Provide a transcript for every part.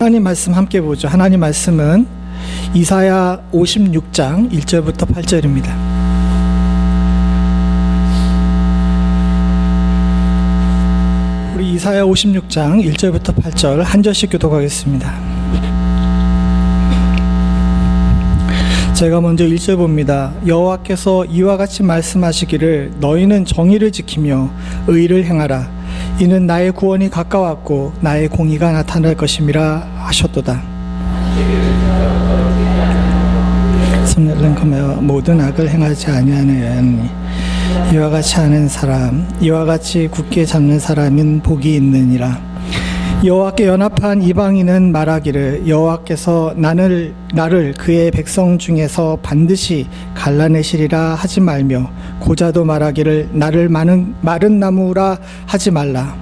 하나님 말씀 함께 보죠. 하나님 말씀은 이사야 56장 1절부터 8절입니다. 우리 이사야 56장 1절부터 8절 한 절씩 교독하겠습니다. 제가 먼저 1절 봅니다. 여호와께서 이와 같이 말씀하시기를 너희는 정의를 지키며 의를 행하라. 이는 나의 구원이 가까웠고 나의 공의가 나타날 것임이라 하셨도다. 손을 검하여 모든 악을 행하지 아니하느니 이와 같이 하는 사람, 이와 같이 굳게 잡는 사람은 복이 있느니라. 여호와께 연합한 이방인은 말하기를 여호와께서 나를 그의 백성 중에서 반드시 갈라내시리라 하지 말며 고자도 말하기를 나를 마른 나무라 하지 말라.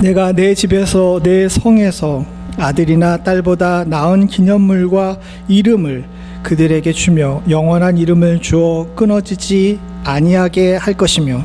내가 내 집에서 내 성에서 아들이나 딸보다 나은 기념물과 이름을 그들에게 주며 영원한 이름을 주어 끊어지지 아니하게 할 것이며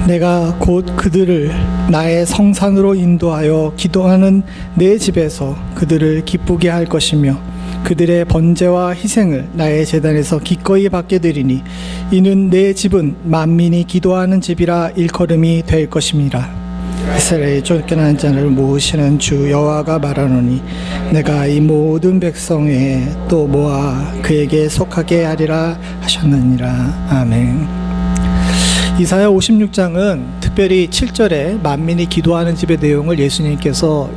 내가 곧 그들을 나의 성산으로 인도하여 기도하는 내 집에서 그들을 기쁘게 할 것이며 그들의 번제와 희생을 나의 제단에서 기꺼이 받게 되리니 이는 내 집은 만민이 기도하는 집이라 일컬음이 될 것임이라. 이스라엘의 쫓겨난 자를 모으시는 주 여호와가 말하노니 내가 이 모든 백성에 또 모아 그에게 속하게 하리라 하셨느니라. 아멘. 이사야 56장은 특별히 7절에 만민이 기도하는 집의 내용을 예수님께서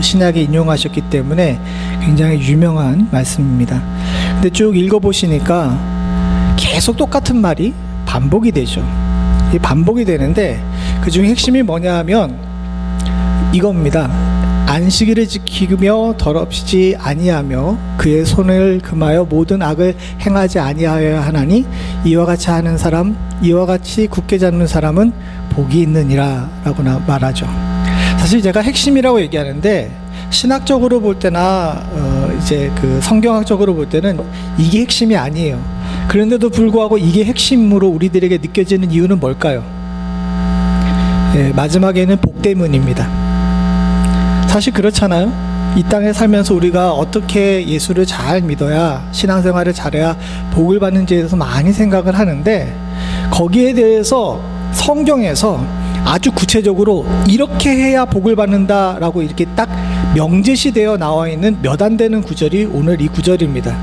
신약에 인용하셨기 때문에 굉장히 유명한 말씀입니다. 근데 쭉 읽어보시니까 계속 똑같은 말이 반복이 되죠. 이 반복이 되는데 그 중에 핵심이 뭐냐 하면 이겁니다. 안식일을 지키며 더럽히지 아니하며 그의 손을 금하여 모든 악을 행하지 아니하여야 하나니 이와 같이 하는 사람, 이와 같이 굳게 잡는 사람은 복이 있느니라 라고 말하죠. 사실 제가 핵심이라고 얘기하는데 신학적으로 볼 때나 이제 그 성경학적으로 볼 때는 이게 핵심이 아니에요. 그런데도 불구하고 이게 핵심으로 우리들에게 느껴지는 이유는 뭘까요? 마지막에는 복 때문입니다. 사실 그렇잖아요. 이 땅에 살면서 우리가 어떻게 예수를 잘 믿어야 신앙생활을 잘해야 복을 받는지에 대해서 많이 생각을 하는데 거기에 대해서 성경에서 아주 구체적으로 이렇게 해야 복을 받는다라고 이렇게 딱 명제시되어 나와 있는 몇 안 되는 구절이 오늘 이 구절입니다.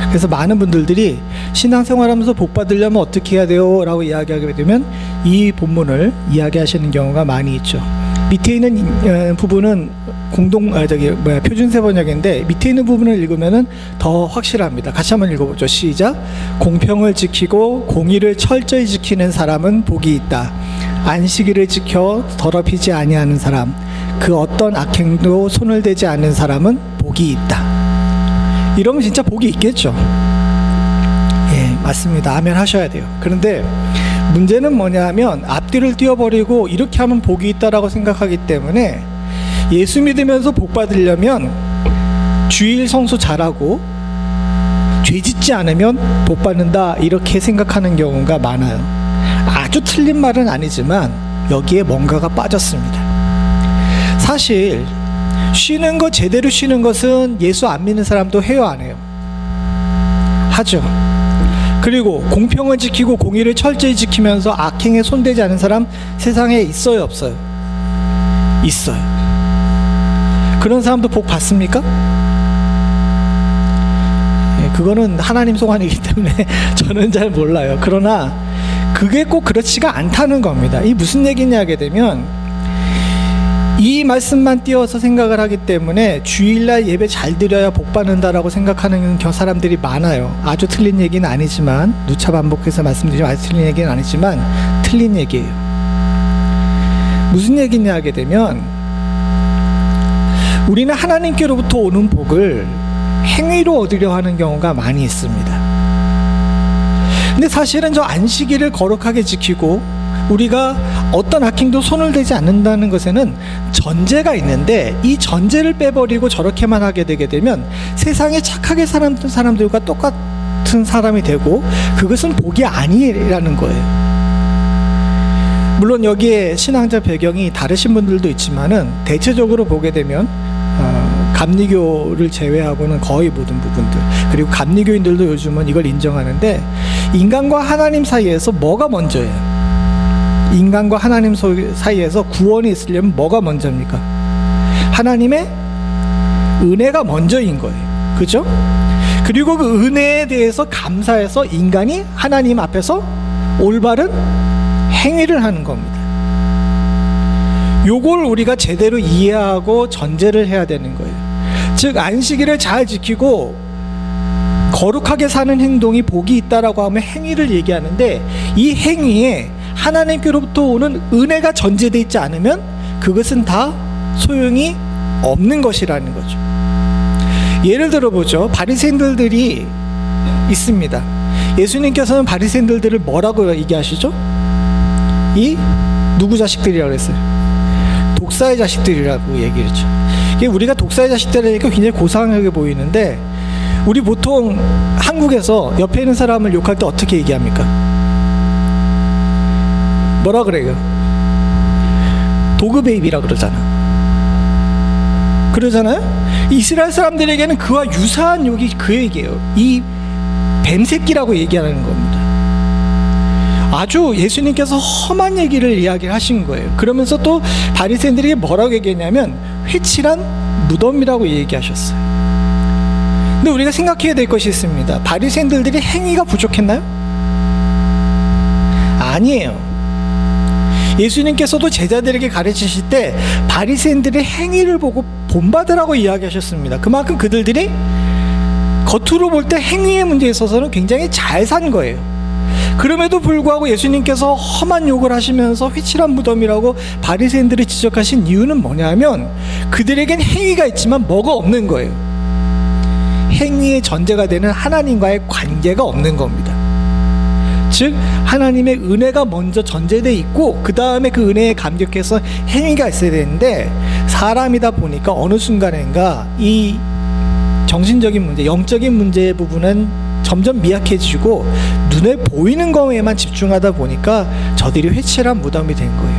그래서 많은 분들이 신앙생활하면서 복 받으려면 어떻게 해야 돼요? 라고 이야기하게 되면 이 본문을 이야기하시는 경우가 많이 있죠. 밑에 있는 부분은 표준세 번역인데 밑에 있는 부분을 읽으면은 더 확실합니다. 같이 한번 읽어보죠. 시작. 공평을 지키고 공의를 철저히 지키는 사람은 복이 있다. 안식일을 지켜 더럽히지 아니하는 사람, 그 어떤 악행도 손을 대지 않는 사람은 복이 있다. 이러면 진짜 복이 있겠죠. 예, 맞습니다. 아멘 하셔야 돼요. 그런데 문제는 뭐냐면 앞뒤를 띄워버리고 이렇게 하면 복이 있다라고 생각하기 때문에 예수 믿으면서 복 받으려면 주일 성수 잘하고 죄 짓지 않으면 복 받는다 이렇게 생각하는 경우가 많아요. 아주 틀린 말은 아니지만 여기에 뭔가가 빠졌습니다. 사실 쉬는 거 제대로 쉬는 것은 예수 안 믿는 사람도 해요, 안 해요? 하죠. 그리고 공평을 지키고 공의를 철저히 지키면서 악행에 손대지 않은 사람 세상에 있어요, 없어요? 있어요. 그런 사람도 복 받습니까? 그거는 하나님 소관이기 때문에 저는 잘 몰라요. 그러나 그게 꼭 그렇지가 않다는 겁니다. 이 무슨 얘기냐 하게 되면 이 말씀만 띄워서 생각을 하기 때문에 주일날 예배 잘 드려야 복 받는다라고 생각하는 사람들이 많아요. 아주 틀린 얘기는 아니지만 누차 반복해서 말씀드리지만 아주 틀린 얘기는 아니지만 틀린 얘기예요. 무슨 얘기냐 하게 되면 우리는 하나님께로부터 오는 복을 행위로 얻으려 하는 경우가 많이 있습니다. 근데 사실은 저 안식일을 거룩하게 지키고 우리가 어떤 악행도 손을 대지 않는다는 것에는 전제가 있는데, 이 전제를 빼버리고 저렇게만 하게 되게 되면 세상에 착하게 살았던 사람들과 똑같은 사람이 되고, 그것은 복이 아니라는 거예요. 물론 여기에 신앙자 배경이 다르신 분들도 있지만은 대체적으로 보게 되면 감리교를 제외하고는 거의 모든 부분들, 그리고 감리교인들도 요즘은 이걸 인정하는데, 인간과 하나님 사이에서 뭐가 먼저예요? 인간과 하나님 사이에서 구원이 있으려면 뭐가 먼저입니까? 하나님의 은혜가 먼저인 거예요. 그죠? 그리고 그 은혜에 대해서 감사해서 인간이 하나님 앞에서 올바른 행위를 하는 겁니다. 요걸 우리가 제대로 이해하고 전제를 해야 되는 거예요. 즉, 안식일을 잘 지키고 거룩하게 사는 행동이 복이 있다라고 하면 행위를 얘기하는데, 이 행위에 하나님께로부터 오는 은혜가 전제되어 있지 않으면 그것은 다 소용이 없는 것이라는 거죠. 예를 들어보죠. 바리새인들이 있습니다. 예수님께서는 바리새인들을 뭐라고 얘기하시죠? 이 누구 자식들이라고 했어요? 독사의 자식들이라고 얘기했죠. 우리가 독사의 자식들이니까 굉장히 고상하게 보이는데, 우리 보통 한국에서 옆에 있는 사람을 욕할 때 어떻게 얘기합니까? 뭐라 그래요? 도그 베이비라 그러잖아요. 이스라엘 사람들에게는 그와 유사한 욕이 그 얘기예요. 이 뱀새끼라고 얘기하는 겁니다. 아주 예수님께서 험한 얘기를 이야기하신 거예요. 그러면서 또 바리새인들에게 뭐라고 얘기했냐면 회칠한 무덤이라고 얘기하셨어요. 근데 우리가 생각해야 될 것이 있습니다. 바리새인들이 행위가 부족했나요? 아니에요. 예수님께서도 제자들에게 가르치실 때 바리새인들의 행위를 보고 본받으라고 이야기하셨습니다. 그만큼 그들이 겉으로 볼 때 행위의 문제에 있어서는 굉장히 잘 산 거예요. 그럼에도 불구하고 예수님께서 험한 욕을 하시면서 회칠한 무덤이라고 바리새인들을 지적하신 이유는 뭐냐면, 그들에겐 행위가 있지만 뭐가 없는 거예요. 행위의 전제가 되는 하나님과의 관계가 없는 겁니다. 즉, 하나님의 은혜가 먼저 전제되어 있고 그 다음에 그 은혜에 감격해서 행위가 있어야 되는데, 사람이다 보니까 어느 순간인가 이 정신적인 문제, 영적인 문제의 부분은 점점 미약해지고 눈에 보이는 거에만 집중하다 보니까 저들이 회칠한 무덤이 된 거예요.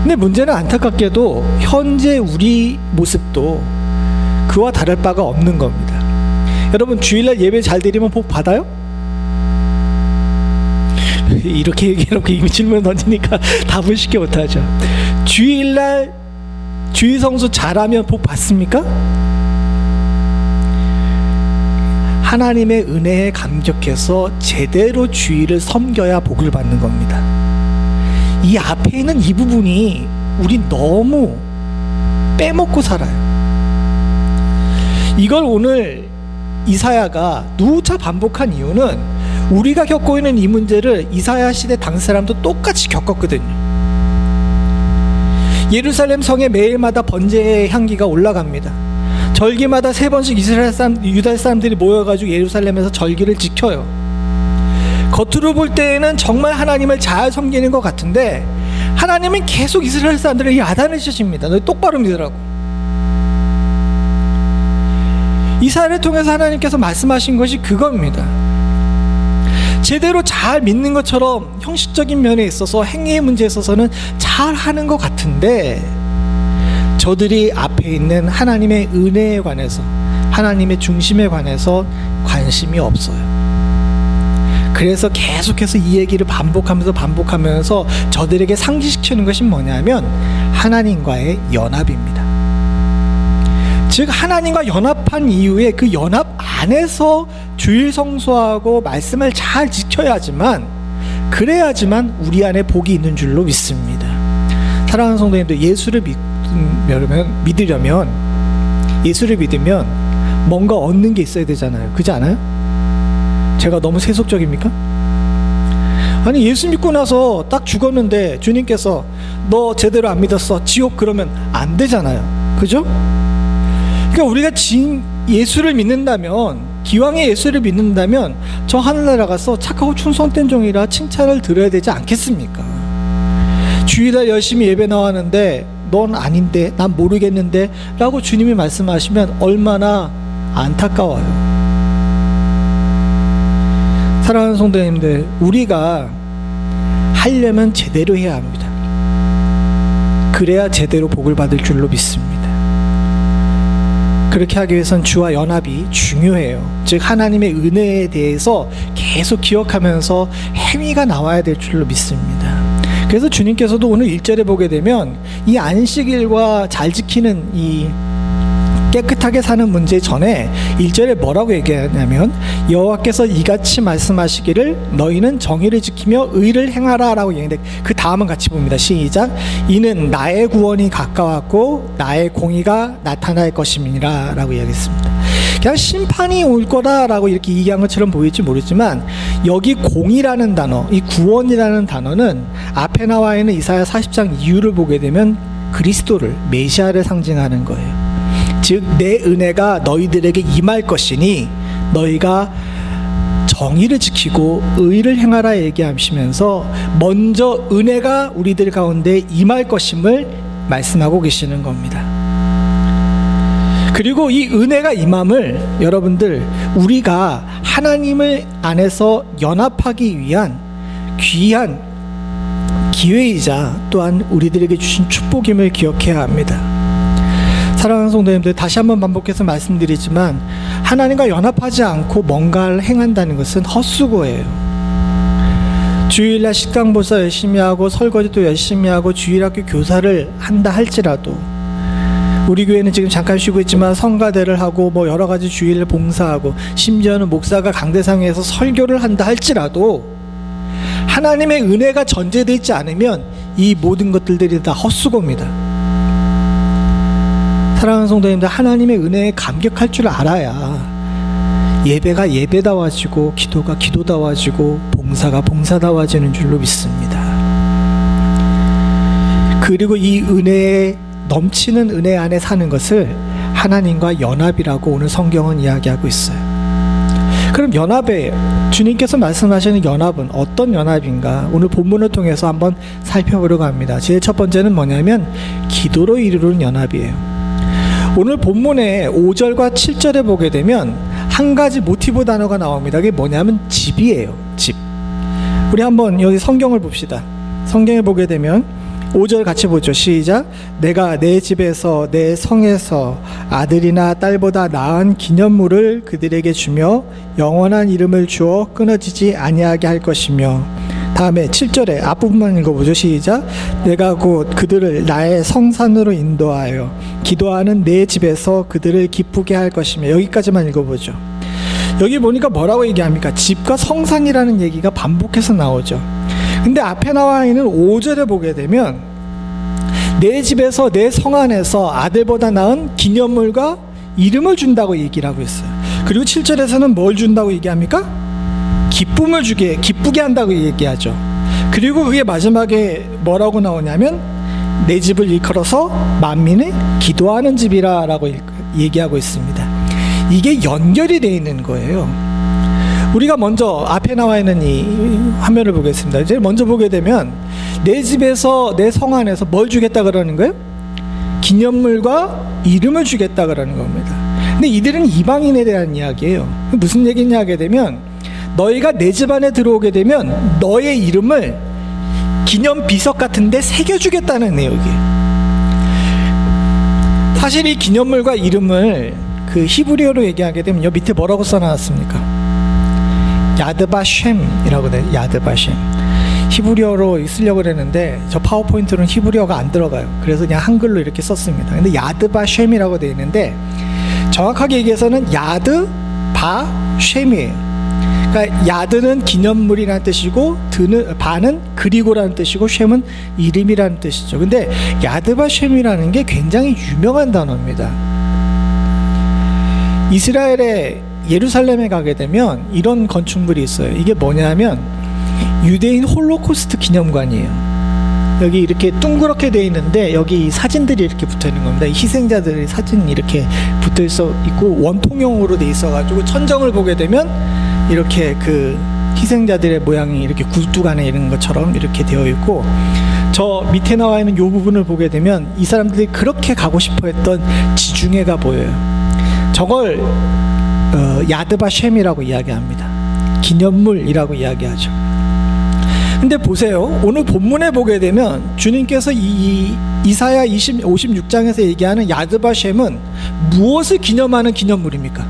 근데 문제는 안타깝게도 현재 우리 모습도 그와 다를 바가 없는 겁니다. 여러분, 주일날 예배 잘 드리면 복 받아요? 이렇게 얘기해놓고 이 질문을 던지니까 답을 쉽게 못하죠. 주일날 주일 성수 잘하면 복 받습니까? 하나님의 은혜에 감격해서 제대로 주일을 섬겨야 복을 받는 겁니다. 이 앞에 있는 이 부분이 우리 너무 빼먹고 살아요. 이걸 오늘 이사야가 누차 반복한 이유는, 우리가 겪고 있는 이 문제를 이사야 시대 당시 사람도 똑같이 겪었거든요. 예루살렘 성에 매일마다 번제의 향기가 올라갑니다. 절기마다 3번씩 이스라엘 사람, 유다 사람들이 모여가지고 예루살렘에서 절기를 지켜요. 겉으로 볼 때에는 정말 하나님을 잘 섬기는 것 같은데, 하나님은 계속 이스라엘 사람들을 야단을 치십니다. 너 똑바로 믿으라고. 이사야를 통해서 하나님께서 말씀하신 것이 그겁니다. 제대로 잘 믿는 것처럼 형식적인 면에 있어서, 행위의 문제에 있어서는 잘 하는 것 같은데, 저들이 앞에 있는 하나님의 은혜에 관해서, 하나님의 중심에 관해서 관심이 없어요. 그래서 계속해서 이 얘기를 반복하면서 저들에게 상기시키는 것이 뭐냐면 하나님과의 연합입니다. 즉, 하나님과 연합한 이후에 그 연합 안에서 주일 성수하고 말씀을 잘 지켜야지만, 그래야지만 우리 안에 복이 있는 줄로 믿습니다. 사랑하는 성도님들, 예수를 믿으려면, 예수를 믿으면 뭔가 얻는 게 있어야 되잖아요. 그렇지 않아요? 제가 너무 세속적입니까? 아니, 예수 믿고 나서 딱 죽었는데 주님께서 너 제대로 안 믿었어, 지옥, 그러면 안 되잖아요. 그죠? 그러니까 우리가 예수를 믿는다면, 기왕에 예수를 믿는다면 저 하늘나라 가서 착하고 충성된 종이라 칭찬을 들어야 되지 않겠습니까? 주일날 열심히 예배 나왔는데 넌 아닌데, 난 모르겠는데 라고 주님이 말씀하시면 얼마나 안타까워요. 사랑하는 성도님들, 우리가 하려면 제대로 해야 합니다. 그래야 제대로 복을 받을 줄로 믿습니다. 그렇게 하기 위해선 주와 연합이 중요해요. 즉 하나님의 은혜에 대해서 계속 기억하면서 행위가 나와야 될 줄로 믿습니다. 그래서 주님께서도 오늘 1절에 보게 되면 이 안식일과 잘 지키는 이 깨끗하게 사는 문제 전에 1절에 뭐라고 얘기하냐면 여호와께서 이같이 말씀하시기를 너희는 정의를 지키며 의를 행하라 라고 얘기하는데 그 다음은 같이 봅니다. 시작. 이는 나의 구원이 가까웠고 나의 공의가 나타날 것임이라 라고 이야기했습니다. 그냥 심판이 올 거다라고 이렇게 얘기한 것처럼 보일지 모르지만 여기 공의라는 단어, 이 구원이라는 단어는 앞에 나와 있는 이사야 40장 이유를 보게 되면 그리스도를, 메시아를 상징하는 거예요. 즉 내 은혜가 너희들에게 임할 것이니 너희가 정의를 지키고 의를 행하라 얘기하시면서 먼저 은혜가 우리들 가운데 임할 것임을 말씀하고 계시는 겁니다. 그리고 이 은혜가 임함을 여러분들 우리가 하나님을 안에서 연합하기 위한 귀한 기회이자 또한 우리들에게 주신 축복임을 기억해야 합니다. 사랑하는 성도님들, 다시 한번 반복해서 말씀드리지만 하나님과 연합하지 않고 뭔가를 행한다는 것은 헛수고예요. 주일날 식당보사 열심히 하고 설거지도 열심히 하고 주일학교 교사를 한다 할지라도 우리 교회는 지금 잠깐 쉬고 있지만 성가대를 하고 뭐 여러 가지 주일 봉사하고 심지어는 목사가 강대상에서 설교를 한다 할지라도 하나님의 은혜가 전제되어 있지 않으면 이 모든 것들이 다 헛수고입니다. 사랑하는 성도님들, 하나님의 은혜에 감격할 줄 알아야 예배가 예배다워지고 기도가 기도다워지고 봉사가 봉사다워지는 줄로 믿습니다. 그리고 이 은혜에 넘치는 은혜 안에 사는 것을 하나님과 연합이라고 오늘 성경은 이야기하고 있어요. 그럼 연합에 주님께서 말씀하시는 연합은 어떤 연합인가? 오늘 본문을 통해서 한번 살펴보려고 합니다. 제일 첫 번째는 뭐냐면 기도로 이루는 연합이에요. 오늘 본문의 5절과 7절에 보게 되면 한 가지 모티브 단어가 나옵니다. 그게 뭐냐면 집이에요. 집. 우리 한번 여기 성경을 봅시다. 성경에 보게 되면 5절 같이 보죠. 시작. 내가 내 집에서 내 성에서 아들이나 딸보다 나은 기념물을 그들에게 주며 영원한 이름을 주어 끊어지지 아니하게 할 것이며, 다음에 7절에 앞부분만 읽어보죠. 시작. 내가 곧 그들을 나의 성산으로 인도하여 기도하는 내 집에서 그들을 기쁘게 할 것이며, 여기까지만 읽어보죠. 여기 보니까 뭐라고 얘기합니까? 집과 성산이라는 얘기가 반복해서 나오죠. 근데 앞에 나와 있는 5절에 보게 되면 내 집에서 내 성 안에서 아들보다 나은 기념물과 이름을 준다고 얘기를 하고 있어요. 그리고 7절에서는 뭘 준다고 얘기합니까? 기쁨을 주게, 기쁘게 한다고 얘기하죠. 그리고 그게 마지막에 뭐라고 나오냐면 내 집을 일컬어서 만민을 기도하는 집이라 라고 얘기하고 있습니다. 이게 연결이 되어 있는 거예요. 우리가 먼저 앞에 나와 있는 이 화면을 보겠습니다. 이제 먼저 보게 되면 내 집에서 내 성 안에서 뭘 주겠다 그러는 거예요? 기념물과 이름을 주겠다 그러는 겁니다. 근데 이들은 이방인에 대한 이야기예요. 무슨 얘기냐 하게 되면 너희가 내 집 안에 들어오게 되면 너의 이름을 기념 비석 같은 데 새겨주겠다는 내용이에요. 사실 이 기념물과 이름을 그 히브리어로 얘기하게 되면 여기 밑에 뭐라고 써놨습니까? 야드바셴이라고 돼요. 야드바셴. 히브리어로 쓰려고 그랬는데 저 파워포인트로는 히브리어가 안 들어가요. 그래서 그냥 한글로 이렇게 썼습니다. 근데 야드바셴이라고 되어 있는데 정확하게 얘기해서는 야드바셴이에요. 그러니까 야드는 기념물이라는 뜻이고 바는 그리고라는 뜻이고 셴은 이름이라는 뜻이죠. 근데 야드바셴이라는 게 굉장히 유명한 단어입니다. 이스라엘의 예루살렘에 가게 되면 이런 건축물이 있어요. 이게 뭐냐면 유대인 홀로코스트 기념관이에요. 여기 이렇게 둥그렇게 되어 있는데 여기 사진들이 이렇게 붙어 있는 겁니다. 희생자들의 사진이 이렇게 붙어 있고 원통형으로 돼 있어 가지고 천정을 보게 되면 이렇게 그 희생자들의 모양이 이렇게 굴뚝 안에 있는 것처럼 이렇게 되어 있고, 저 밑에 나와 있는 이 부분을 보게 되면 이 사람들이 그렇게 가고 싶어 했던 지중해가 보여요. 저걸 야드바셴이라고 이야기합니다. 기념물이라고 이야기하죠. 근데 보세요. 오늘 본문에 보게 되면 주님께서 이 이사야 56장에서 얘기하는 야드바셴은 무엇을 기념하는 기념물입니까?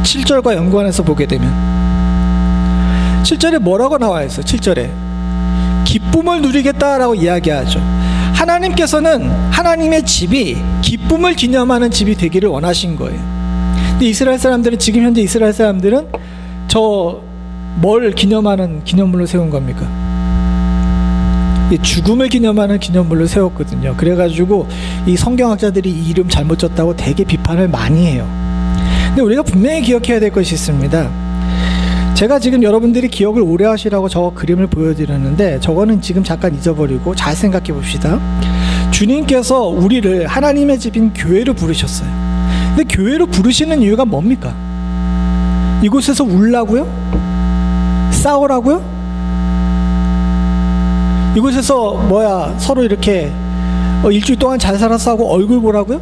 7절과 연관해서 보게 되면 7절에 뭐라고 나와 있어요? 7절에 기쁨을 누리겠다라고 이야기하죠. 하나님께서는 하나님의 집이 기쁨을 기념하는 집이 되기를 원하신 거예요. 근데 이스라엘 사람들은, 지금 현재 이스라엘 사람들은 뭘 기념하는 기념물로 세운 겁니까? 죽음을 기념하는 기념물로 세웠거든요. 그래가지고 이 성경학자들이 이 이름 잘못 졌다고 되게 비판을 많이 해요. 근데 우리가 분명히 기억해야 될 것이 있습니다. 제가 지금 여러분들이 기억을 오래 하시라고 저 그림을 보여드렸는데 저거는 지금 잠깐 잊어버리고 잘 생각해 봅시다. 주님께서 우리를 하나님의 집인 교회로 부르셨어요. 근데 교회로 부르시는 이유가 뭡니까? 이곳에서 울라고요? 싸우라고요? 이곳에서 서로 이렇게 일주일 동안 잘 살았어 하고 얼굴 보라고요?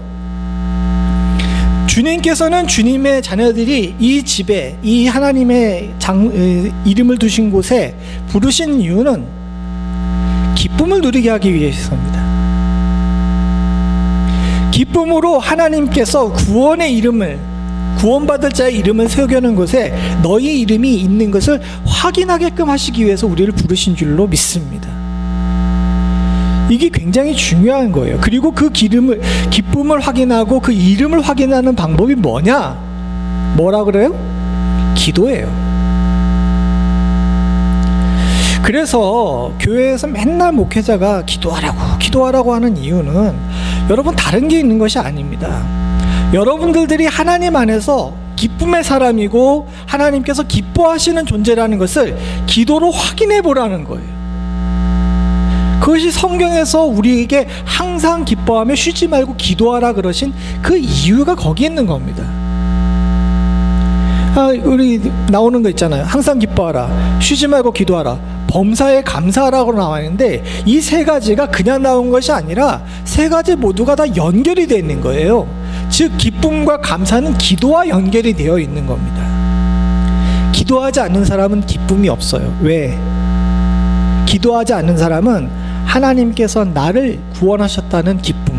주님께서는 주님의 자녀들이 이 집에, 이 하나님의 이름을 두신 곳에 부르신 이유는 기쁨을 누리게 하기 위해서입니다. 기쁨으로 하나님께서 구원받을 자의 이름을 새겨놓은 곳에 너희 이름이 있는 것을 확인하게끔 하시기 위해서 우리를 부르신 줄로 믿습니다. 이게 굉장히 중요한 거예요. 그리고 그 기쁨을 확인하고 그 이름을 확인하는 방법이 뭐냐? 뭐라 그래요? 기도예요. 그래서 교회에서 맨날 목회자가 기도하라고 하는 이유는 여러분 다른 게 있는 것이 아닙니다. 여러분들이 하나님 안에서 기쁨의 사람이고 하나님께서 기뻐하시는 존재라는 것을 기도로 확인해 보라는 거예요. 그것이 성경에서 우리에게 항상 기뻐하며 쉬지 말고 기도하라 그러신 그 이유가 거기 있는 겁니다. 우리 나오는 거 있잖아요. 항상 기뻐하라, 쉬지 말고 기도하라, 범사에 감사하라고 나와 있는데 이 세 가지가 그냥 나온 것이 아니라 세 가지 모두가 다 연결이 되어 있는 거예요. 즉 기쁨과 감사는 기도와 연결이 되어 있는 겁니다. 기도하지 않는 사람은 기쁨이 없어요. 왜? 기도하지 않는 사람은 하나님께서 나를 구원하셨다는 기쁨,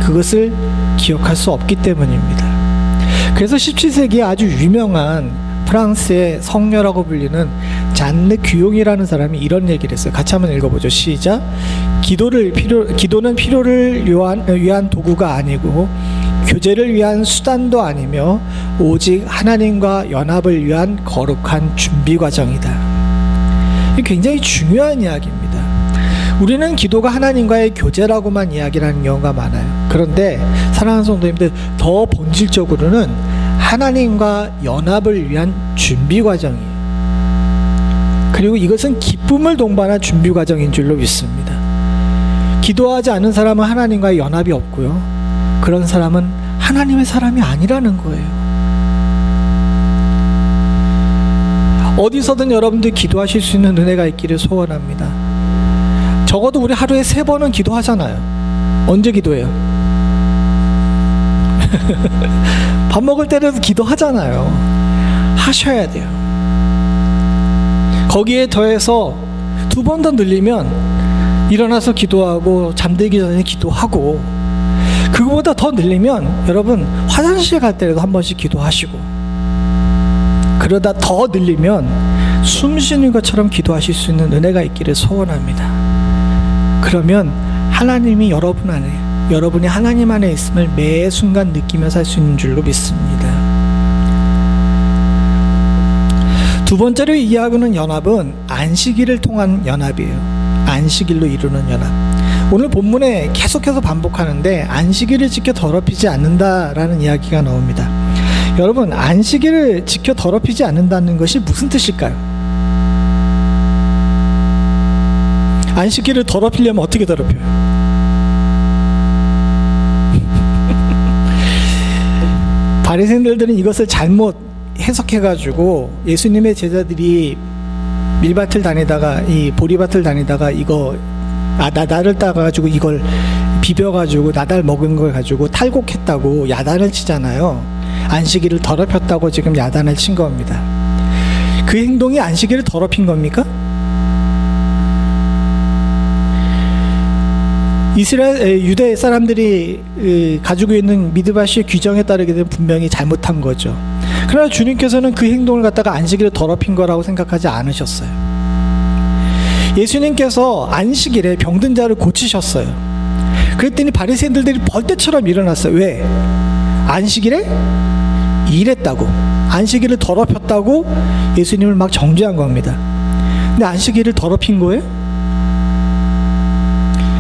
그것을 기억할 수 없기 때문입니다. 그래서 17세기에 아주 유명한 프랑스의 성녀라고 불리는 잔느 귀용이라는 사람이 이런 얘기를 했어요. 같이 한번 읽어보죠. 시작. 기도는 필요를 위한 도구가 아니고 교제를 위한 수단도 아니며 오직 하나님과 연합을 위한 거룩한 준비 과정이다. 이게 굉장히 중요한 이야기입니다. 우리는 기도가 하나님과의 교제라고만 이야기를 하는 경우가 많아요. 그런데 사랑하는 성도님들, 더 본질적으로는 하나님과 연합을 위한 준비 과정이에요. 그리고 이것은 기쁨을 동반한 준비 과정인 줄로 믿습니다. 기도하지 않은 사람은 하나님과의 연합이 없고요. 그런 사람은 하나님의 사람이 아니라는 거예요. 어디서든 여러분들 기도하실 수 있는 은혜가 있기를 소원합니다. 적어도 우리 하루에 3번은 기도하잖아요. 언제 기도해요? 밥 먹을 때라도 기도하잖아요. 하셔야 돼요. 거기에 더해서 2번 더 늘리면 일어나서 기도하고 잠들기 전에 기도하고, 그거보다 더 늘리면 여러분 화장실 갈 때라도 한 번씩 기도하시고, 그러다 더 늘리면 숨 쉬는 것처럼 기도하실 수 있는 은혜가 있기를 소원합니다. 그러면 하나님이 여러분 안에, 여러분이 하나님 안에 있음을 매 순간 느끼며 살 수 있는 줄로 믿습니다. 두 번째로 이야기하는 연합은 안식일을 통한 연합이에요. 안식일로 이루는 연합. 오늘 본문에 계속해서 반복하는데 안식일을 지켜 더럽히지 않는다라는 이야기가 나옵니다. 여러분, 안식일을 지켜 더럽히지 않는다는 것이 무슨 뜻일까요? 안식일을 더럽히려면 어떻게 더럽혀요? 바리새인들은 이것을 잘못 해석해가지고 예수님의 제자들이 밀밭을 다니다가, 이 보리밭을 다니다가 이거 나달을 따가지고 이걸 비벼가지고 나달 먹은 걸 가지고 탈곡했다고 야단을 치잖아요. 안식일을 더럽혔다고 지금 야단을 친 겁니다. 그 행동이 안식일을 더럽힌 겁니까? 유대 사람들이 가지고 있는 미드바시의 규정에 따르게 되면 분명히 잘못한 거죠. 그러나 주님께서는 그 행동을 갖다가 안식일을 더럽힌 거라고 생각하지 않으셨어요. 예수님께서 안식일에 병든 자를 고치셨어요. 그랬더니 바리새인들이 벌떼처럼 일어났어요. 왜? 안식일에 일했다고, 안식일을 더럽혔다고 예수님을 막 정죄한 겁니다. 근데 안식일을 더럽힌 거예요?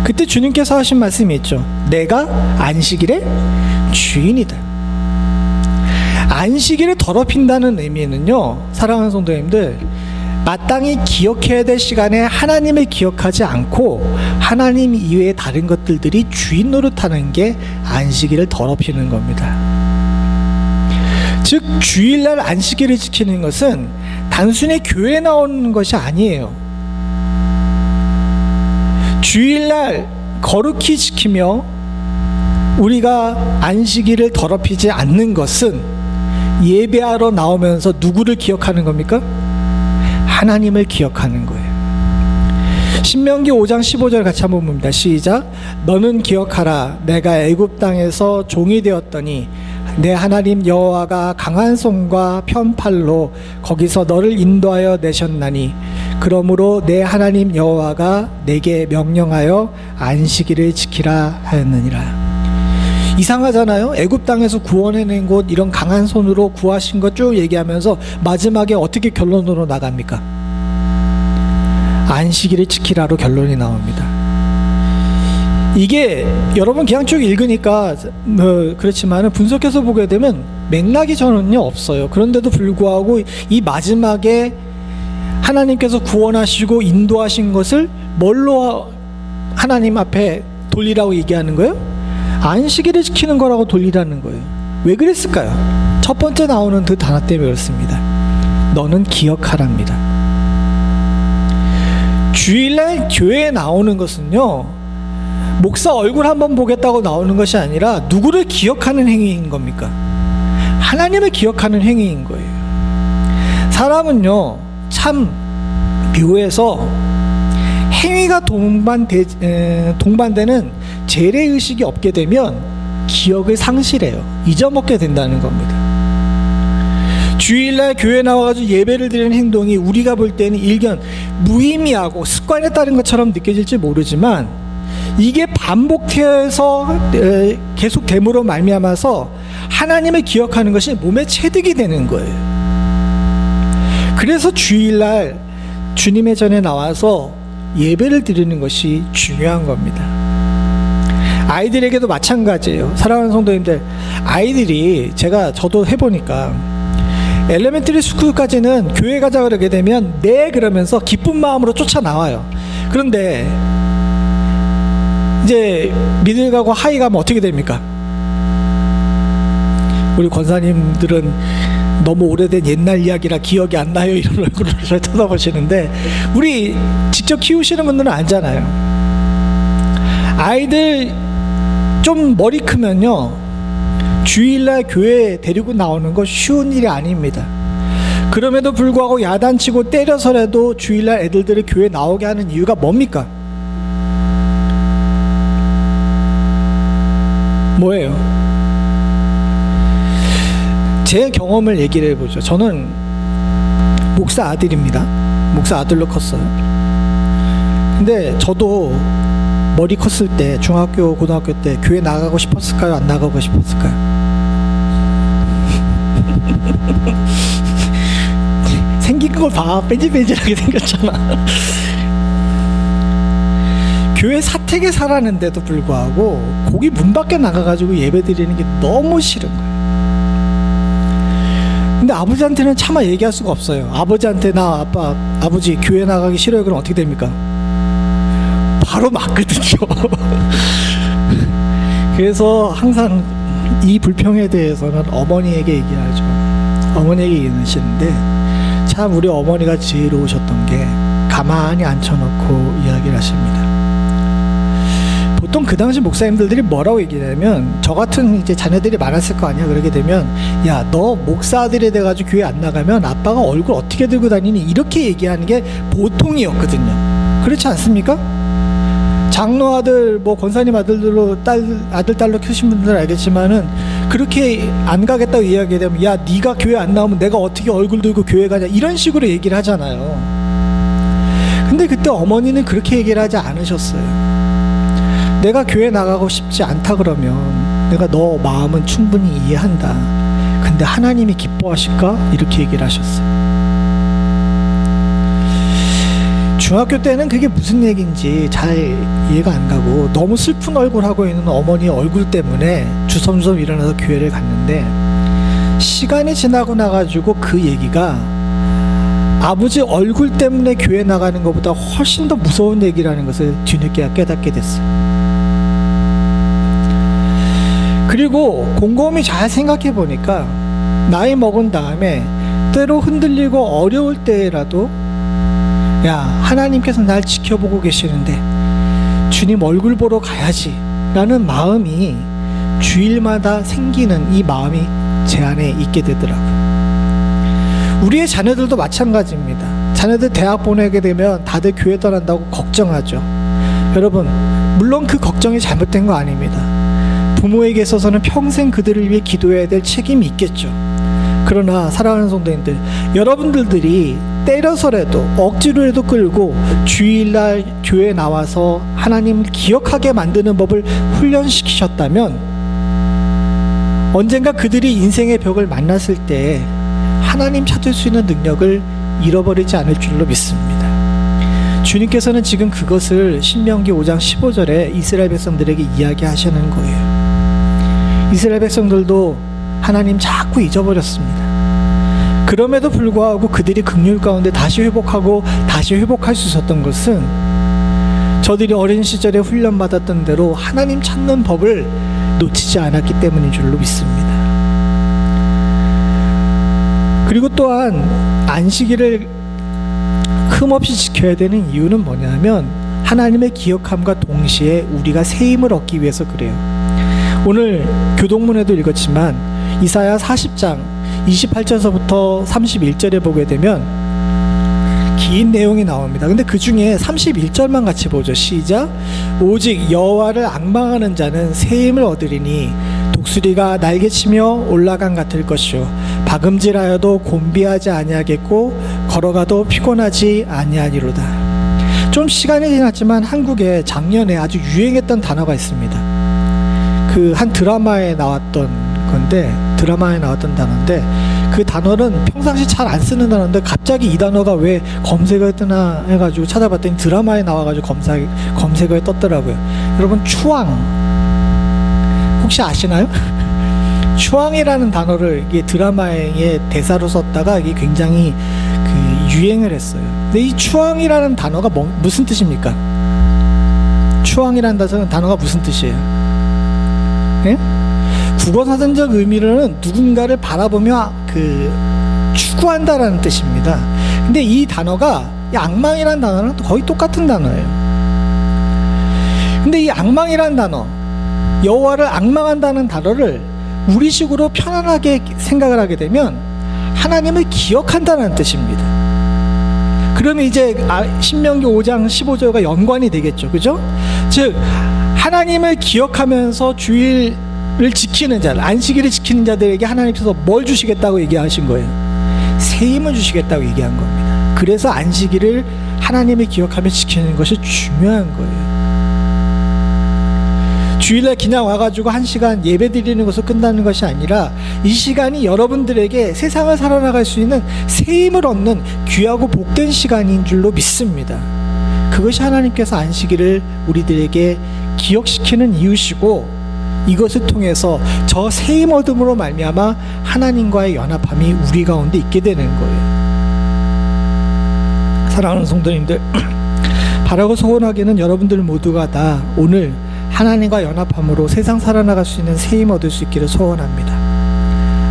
그때 주님께서 하신 말씀이 있죠. 내가 안식일의 주인이다. 안식일을 더럽힌다는 의미는요, 사랑하는 성도님들, 마땅히 기억해야 될 시간에 하나님을 기억하지 않고 하나님 이외의 다른 것들이 주인 노릇하는 게 안식일을 더럽히는 겁니다. 즉 주일날 안식일을 지키는 것은 단순히 교회에 나오는 것이 아니에요. 주일날 거룩히 지키며 우리가 안식일을 더럽히지 않는 것은 예배하러 나오면서 누구를 기억하는 겁니까? 하나님을 기억하는 거예요. 신명기 5장 15절 같이 한번 봅니다. 시작. 너는 기억하라. 내가 애굽 땅에서 종이 되었더니 내 하나님 여호와가 강한 손과 편팔로 거기서 너를 인도하여 내셨나니 그러므로 내 하나님 여호와가 내게 명령하여 안식일을 지키라 하였느니라. 이상하잖아요. 애굽 땅에서 구원해낸 곳, 이런 강한 손으로 구하신 것 쭉 얘기하면서 마지막에 어떻게 결론으로 나갑니까? 안식일을 지키라로 결론이 나옵니다. 이게 여러분 그냥 쭉 읽으니까 그렇지만 분석해서 보게 되면 맥락이 저는요 없어요. 그런데도 불구하고 이 마지막에 하나님께서 구원하시고 인도하신 것을 뭘로 하나님 앞에 돌리라고 얘기하는 거예요? 안식일을 지키는 거라고 돌리라는 거예요. 왜 그랬을까요? 첫 번째 나오는 그 단어 때문에 그렇습니다. 너는 기억하랍니다. 주일날 교회에 나오는 것은요, 목사 얼굴 한번 보겠다고 나오는 것이 아니라 누구를 기억하는 행위인 겁니까? 하나님을 기억하는 행위인 거예요. 사람은요 참 묘해서 행위가 동반되는 재래의식이 없게 되면 기억을 상실해요. 잊어먹게 된다는 겁니다. 주일날 교회 나와가지고 예배를 드리는 행동이 우리가 볼 때는 일견 무의미하고 습관에 따른 것처럼 느껴질지 모르지만 이게 반복해서 계속 됨으로 말미암아서 하나님을 기억하는 것이 몸에 체득이 되는 거예요. 그래서 주일날 주님의 전에 나와서 예배를 드리는 것이 중요한 겁니다. 아이들에게도 마찬가지예요. 사랑하는 성도님들, 아이들이 저도 해보니까 엘레멘터리 스쿨까지는 교회 가자 그러게 되면 네 그러면서 기쁜 마음으로 쫓아 나와요. 그런데 이제 미들 가고 하이 가면 어떻게 됩니까? 우리 권사님들은 너무 오래된 옛날 이야기라 기억이 안 나요, 이런 얼굴을 잘 쳐다보시는데 우리 직접 키우시는 분들은 알잖아요. 아이들 좀 머리 크면요 주일날 교회에 데리고 나오는 거 쉬운 일이 아닙니다. 그럼에도 불구하고 야단치고 때려서라도 주일날 애들을 교회에 나오게 하는 이유가 뭡니까? 뭐예요? 제 경험을 얘기를 해보죠. 저는 목사 아들입니다. 목사 아들로 컸어요. 근데 저도 머리 컸을 때 중학교 고등학교 때 교회 나가고 싶었을까요? 안 나가고 싶었을까요? 생긴 걸 봐. 뺀질뺀질하게 생겼잖아. 교회 사택에 살았는데도 불구하고 거기 문 밖에 나가가지고 예배 드리는 게 너무 싫은 거예요. 근데 아버지한테는 차마 얘기할 수가 없어요. 아버지한테 아버지 교회 나가기 싫어요. 그럼 어떻게 됩니까? 바로 맞거든요. 그래서 항상 이 불평에 대해서는 어머니에게 얘기하죠. 어머니에게 얘기하시는데 참 우리 어머니가 지혜로우셨던 게 가만히 앉혀놓고 이야기를 하십니다. 보통 그 당시 목사님들이 뭐라고 얘기하냐면, 저 같은 이제 자녀들이 많았을 거 아니야. 그러게 되면, 야, 너 목사들이 돼가지고 교회 안 나가면 아빠가 얼굴 어떻게 들고 다니니? 이렇게 얘기하는 게 보통이었거든요. 그렇지 않습니까? 장로 아들, 뭐 권사님 아들로 아들 딸로 키우신 분들은 알겠지만은, 그렇게 안 가겠다고 이야기하면, 야, 네가 교회 안 나오면 내가 어떻게 얼굴 들고 교회 가냐, 이런 식으로 얘기를 하잖아요. 근데 그때 어머니는 그렇게 얘기를 하지 않으셨어요. 내가 교회 나가고 싶지 않다 그러면 내가 너 마음은 충분히 이해한다. 근데 하나님이 기뻐하실까? 이렇게 얘기를 하셨어요. 중학교 때는 그게 무슨 얘기인지 잘 이해가 안 가고, 너무 슬픈 얼굴 하고 있는 어머니의 얼굴 때문에 주섬주섬 일어나서 교회를 갔는데, 시간이 지나고 나가지고 그 얘기가 아버지 얼굴 때문에 교회 나가는 것보다 훨씬 더 무서운 얘기라는 것을 뒤늦게 깨닫게 됐어요. 그리고 곰곰이 잘 생각해 보니까, 나이 먹은 다음에 때로 흔들리고 어려울 때라도, 야, 하나님께서 날 지켜보고 계시는데 주님 얼굴 보러 가야지 라는 마음이 주일마다 생기는 이 마음이 제 안에 있게 되더라고요. 우리의 자녀들도 마찬가지입니다. 자녀들 대학 보내게 되면 다들 교회 떠난다고 걱정하죠. 여러분, 물론 그 걱정이 잘못된 거 아닙니다. 부모에게 있어서는 평생 그들을 위해 기도해야 될 책임이 있겠죠. 그러나 사랑하는 성도님들, 여러분들이 때려서라도 억지로라도 끌고 주일날 교회에 나와서 하나님을 기억하게 만드는 법을 훈련시키셨다면, 언젠가 그들이 인생의 벽을 만났을 때 하나님 찾을 수 있는 능력을 잃어버리지 않을 줄로 믿습니다. 주님께서는 지금 그것을 신명기 5장 15절에 이스라엘 백성들에게 이야기하시는 거예요. 이스라엘 백성들도 하나님 자꾸 잊어버렸습니다. 그럼에도 불구하고 그들이 긍휼 가운데 다시 회복하고 다시 회복할 수 있었던 것은, 저들이 어린 시절에 훈련받았던 대로 하나님 찾는 법을 놓치지 않았기 때문인 줄로 믿습니다. 그리고 또한 안식일을 흠없이 지켜야 되는 이유는 뭐냐면, 하나님의 기억함과 동시에 우리가 새 힘을 얻기 위해서 그래요. 오늘 교동문에도 읽었지만 이사야 40장 28절서부터 31절에 보게 되면 긴 내용이 나옵니다. 근데 그 중에 31절만 같이 보죠. 시작. 오직 여호와를 앙망하는 자는 새 힘을 얻으리니 독수리가 날개치며 올라간 같을 것이요 박음질하여도 곤비하지 아니하겠고 걸어가도 피곤하지 아니하리로다. 좀 시간이 지났지만 한국에 작년에 아주 유행했던 단어가 있습니다. 그 한 드라마에 나왔던 단어인데, 그 단어는 평상시 잘 안 쓰는 단어인데 갑자기 이 단어가 왜 검색어에 뜨나 해가지고 찾아봤더니 드라마에 나와가지고 검색어에 떴더라고요. 여러분, 추앙 혹시 아시나요? 추앙이라는 단어를 이게 드라마의 대사로 썼다가 이게 굉장히 유행을 했어요. 근데 이 추앙이라는 단어가 무슨 뜻입니까? 추앙이라는 단어가 무슨 뜻이에요? 예? 국어사전적 의미로는 누군가를 바라보며 추구한다라는 뜻입니다. 근데 이 단어가 악망이라는 단어랑 거의 똑같은 단어예요. 근데 이 악망이라는 단어, 여호와를 악망한다는 단어를 우리식으로 편안하게 생각을 하게 되면 하나님을 기억한다는 뜻입니다. 그러면 이제 신명기 5장 15절과 연관이 되겠죠. 그죠? 즉 하나님을 기억하면서 주일을 지키는 자들, 안식일을 지키는 자들에게 하나님께서 뭘 주시겠다고 얘기하신 거예요? 새 힘을 주시겠다고 얘기한 겁니다. 그래서 안식일을 하나님을 기억하며 지키는 것이 중요한 거예요. 주일날 그냥 와가지고 1시간 예배 드리는 것으로 끝나는 것이 아니라, 이 시간이 여러분들에게 세상을 살아나갈 수 있는 새 힘을 얻는 귀하고 복된 시간인 줄로 믿습니다. 그것이 하나님께서 안식일을 우리들에게 기억시키는 이유시고, 이것을 통해서 저 새 힘 얻음으로 말미암아 하나님과의 연합함이 우리 가운데 있게 되는 거예요. 사랑하는 성도님들, 바라고 소원하기는 여러분들 모두가 다 오늘 하나님과 연합함으로 세상 살아나갈 수 있는 새 힘 얻을 수 있기를 소원합니다.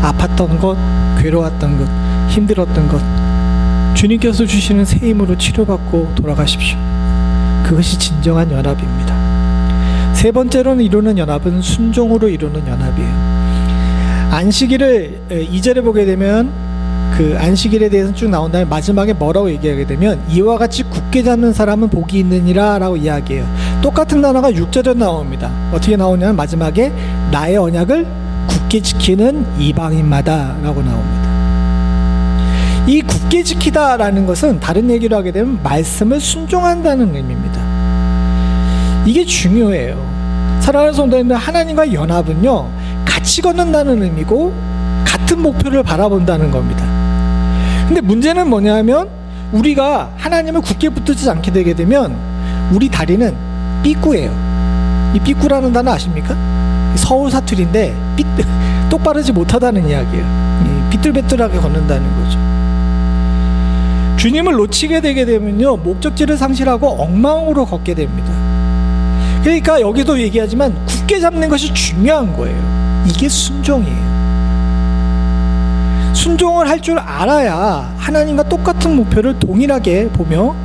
아팠던 것, 괴로웠던 것, 힘들었던 것, 주님께서 주시는 새 힘으로 치료받고 돌아가십시오. 그것이 진정한 연합입니다. 세 번째로는 이루는 연합은 순종으로 이루는 연합이에요. 안식일을 2절에 보게 되면 그 안식일에 대해서 쭉 나온 다음에 마지막에 뭐라고 얘기하게 되면 이와 같이 굳게 잡는 사람은 복이 있느니라 라고 이야기해요. 똑같은 단어가 6절에 나옵니다. 어떻게 나오냐면 마지막에 나의 언약을 굳게 지키는 이방인마다 라고 나옵니다. 이 굳게 지키다 라는 것은 다른 얘기로 하게 되면 말씀을 순종한다는 의미입니다. 이게 중요해요. 사랑하는 성도님들, 하나님과의 연합은요 같이 걷는다는 의미고 같은 목표를 바라본다는 겁니다. 근데 문제는 뭐냐면 우리가 하나님을 굳게 붙들지 않게 되게 되면 우리 다리는 삐꾸예요. 이 삐꾸라는 단어 아십니까? 서울 사투리인데 똑바르지 못하다는 이야기예요. 삐뚤빼뚤하게 걷는다는 거죠. 주님을 놓치게 되게 되면요 목적지를 상실하고 엉망으로 걷게 됩니다. 그러니까 여기도 얘기하지만 굳게 잡는 것이 중요한 거예요. 이게 순종이에요. 순종을 할 줄 알아야 하나님과 똑같은 목표를 동일하게 보며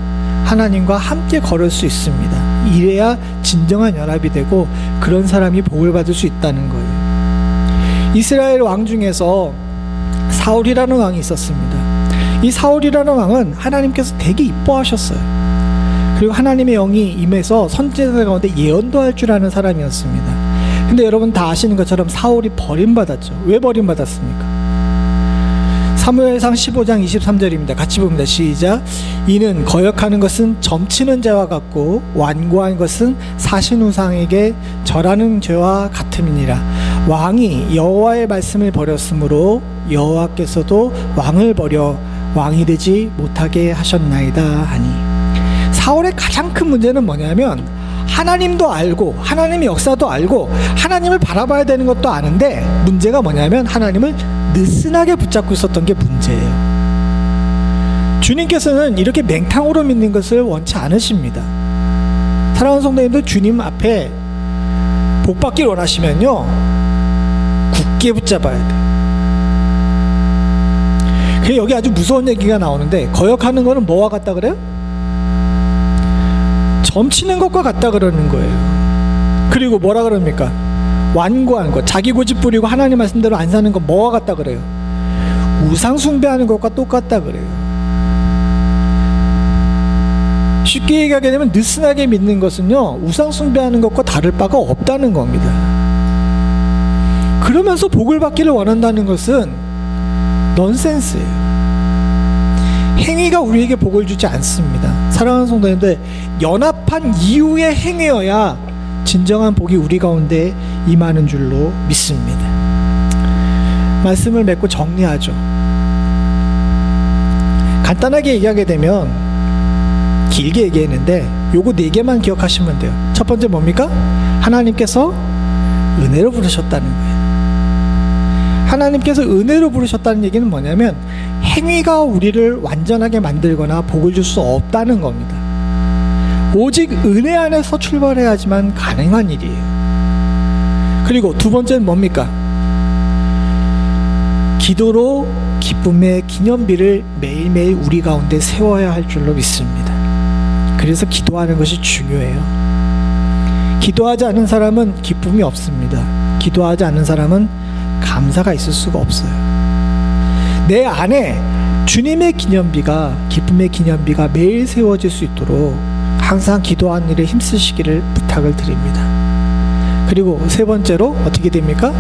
하나님과 함께 걸을 수 있습니다. 이래야 진정한 연합이 되고 그런 사람이 복을 받을 수 있다는 거예요. 이스라엘 왕 중에서 사울이라는 왕이 있었습니다. 이 사울이라는 왕은 하나님께서 되게 이뻐하셨어요. 그리고 하나님의 영이 임해서 선지자들 가운데 예언도 할 줄 아는 사람이었습니다. 근데 여러분 다 아시는 것처럼 사울이 버림받았죠. 왜 버림받았습니까? 사무엘상 15장 23절입니다. 같이 봅니다. 시작. 이는 거역하는 것은 점치는 죄와 같고 완고한 것은 사신 우상에게 절하는 죄와 같음이니라. 왕이 여호와의 말씀을 버렸으므로 여호와께서도 왕을 버려 왕이 되지 못하게 하셨나이다 하니. 사울의 가장 큰 문제는 뭐냐면 하나님도 알고 하나님의 역사도 알고 하나님을 바라봐야 되는 것도 아는데 문제가 뭐냐면 하나님을 느슨하게 붙잡고 있었던 게 문제예요. 주님께서는 이렇게 맹탕으로 믿는 것을 원치 않으십니다. 사랑하는 성도님들, 주님 앞에 복 받길 원하시면요 굳게 붙잡아야 돼요. 그래서 여기 아주 무서운 얘기가 나오는데 거역하는 거는 뭐와 같다 그래요? 점치는 것과 같다 그러는 거예요. 그리고 뭐라 그럽니까? 완고한 것, 자기 고집 부리고 하나님 말씀대로 안 사는 것 뭐와 같다 그래요? 우상 숭배하는 것과 똑같다 그래요. 쉽게 얘기하게 되면 느슨하게 믿는 것은요 우상 숭배하는 것과 다를 바가 없다는 겁니다. 그러면서 복을 받기를 원한다는 것은 넌센스예요. 행위가 우리에게 복을 주지 않습니다. 사랑하는 성도님들, 연합한 이후의 행위여야 진정한 복이 우리 가운데 임하는 줄로 믿습니다. 말씀을 맺고 정리하죠. 간단하게 얘기하게 되면 길게 얘기했는데 요거 4개만 기억하시면 돼요. 첫 번째 뭡니까? 하나님께서 은혜로 부르셨다는 거예요. 하나님께서 은혜로 부르셨다는 얘기는 뭐냐면 행위가 우리를 완전하게 만들거나 복을 줄 수 없다는 겁니다. 오직 은혜 안에서 출발해야지만 가능한 일이에요. 그리고 두 번째는 뭡니까? 기도로 기쁨의 기념비를 매일매일 우리 가운데 세워야 할 줄로 믿습니다. 그래서 기도하는 것이 중요해요. 기도하지 않은 사람은 기쁨이 없습니다. 기도하지 않는 사람은 감사가 있을 수가 없어요. 내 안에 주님의 기념비가, 기쁨의 기념비가 매일 세워질 수 있도록 항상 기도하는 일에 힘쓰시기를 부탁을 드립니다. 그리고 세 번째로 어떻게 됩니까?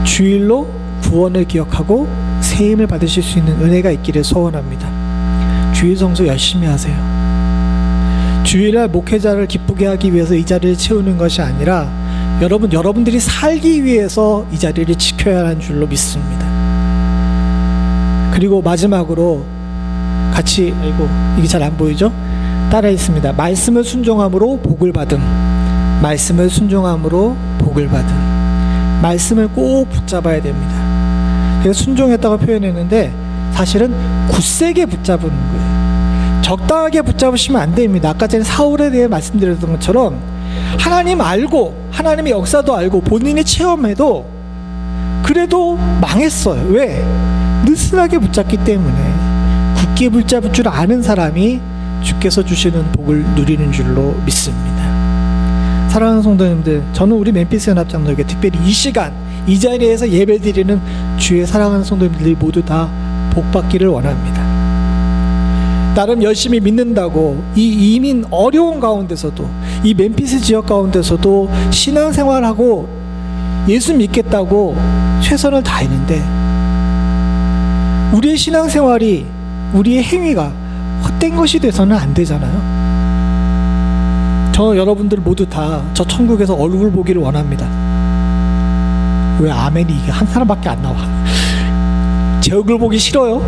주일로 구원을 기억하고 세임을 받으실 수 있는 은혜가 있기를 소원합니다. 주일 성수 열심히 하세요. 주일날 목회자를 기쁘게 하기 위해서 이 자리를 채우는 것이 아니라 여러분들이 살기 위해서 이 자리를 지켜야 하는 줄로 믿습니다. 그리고 마지막으로 같이, 이게 잘 안 보이죠? 따라 있습니다. 말씀을 순종함으로 복을 받음. 말씀을 순종함으로 복을 받음. 말씀을 꼭 붙잡아야 됩니다. 제가 순종했다고 표현했는데 사실은 굳세게 붙잡은 거예요. 적당하게 붙잡으시면 안 됩니다. 아까 전에 사울에 대해 말씀드렸던 것처럼 하나님 알고 하나님의 역사도 알고 본인이 체험해도 그래도 망했어요. 왜? 느슨하게 붙잡기 때문에. 굳게 붙잡을 줄 아는 사람이 주께서 주시는 복을 누리는 줄로 믿습니다. 사랑하는 성도님들, 저는 우리 멤피스 연합장로에게 특별히 이 시간 이 자리에서 예배드리는 주의 사랑하는 성도님들이 모두 다 복받기를 원합니다. 나름 열심히 믿는다고 이 이민 어려운 가운데서도, 이 멤피스 지역 가운데서도 신앙생활하고 예수 믿겠다고 최선을 다했는데, 우리의 신앙생활이, 우리의 행위가 헛된 것이 돼서는 안 되잖아요. 저 여러분들 모두 다 저 천국에서 얼굴 보기를 원합니다. 왜 아멘이 이게 한 사람밖에 안 나와? 제 얼굴 보기 싫어요?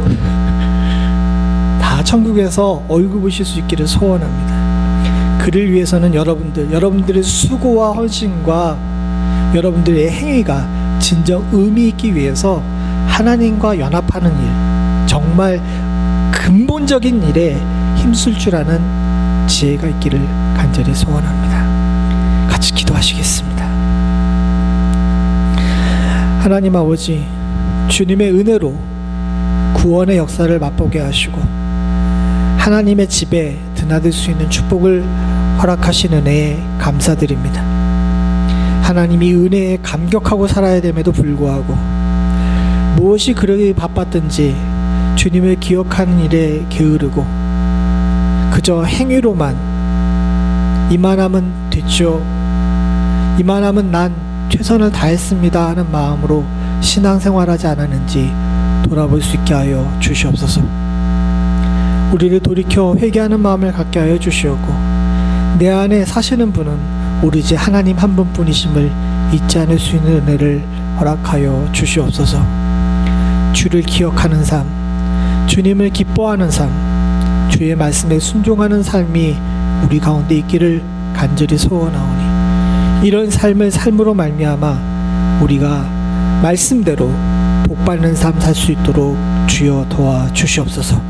다 천국에서 얼굴 보실 수 있기를 소원합니다. 그를 위해서는 여러분들의 수고와 헌신과 여러분들의 행위가 진정 의미 있기 위해서 하나님과 연합하는 일, 정말 근본적인 일에 힘쓸 줄 아는 지혜가 있기를 간절히 소원합니다. 같이 기도하시겠습니다. 하나님 아버지, 주님의 은혜로 구원의 역사를 맛보게 하시고 하나님의 집에 드나들 수 있는 축복을 허락하신 은혜에 감사드립니다. 하나님이 은혜에 감격하고 살아야 됨에도 불구하고 무엇이 그렇게 바빴든지 주님을 기억하는 일에 게으르고 그저 행위로만 이만하면 됐죠, 이만하면 난 최선을 다했습니다 하는 마음으로 신앙생활하지 않았는지 돌아볼 수 있게 하여 주시옵소서. 우리를 돌이켜 회개하는 마음을 갖게 하여 주시옵고 내 안에 사시는 분은 오로지 하나님 한 분뿐이심을 잊지 않을 수 있는 은혜를 허락하여 주시옵소서. 주를 기억하는 삶, 주님을 기뻐하는 삶, 주의 말씀에 순종하는 삶이 우리 가운데 있기를 간절히 소원하오니 이런 삶을 삶으로 말미암아 우리가 말씀대로 복받는 삶 살 수 있도록 주여 도와 주시옵소서.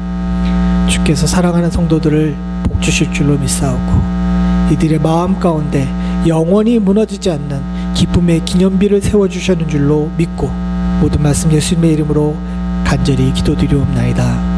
주께서 사랑하는 성도들을 복 주실 줄로 믿사오고 이들의 마음 가운데 영원히 무너지지 않는 기쁨의 기념비를 세워주시는 줄로 믿고 모든 말씀 예수님의 이름으로 간절히 기도드리옵나이다.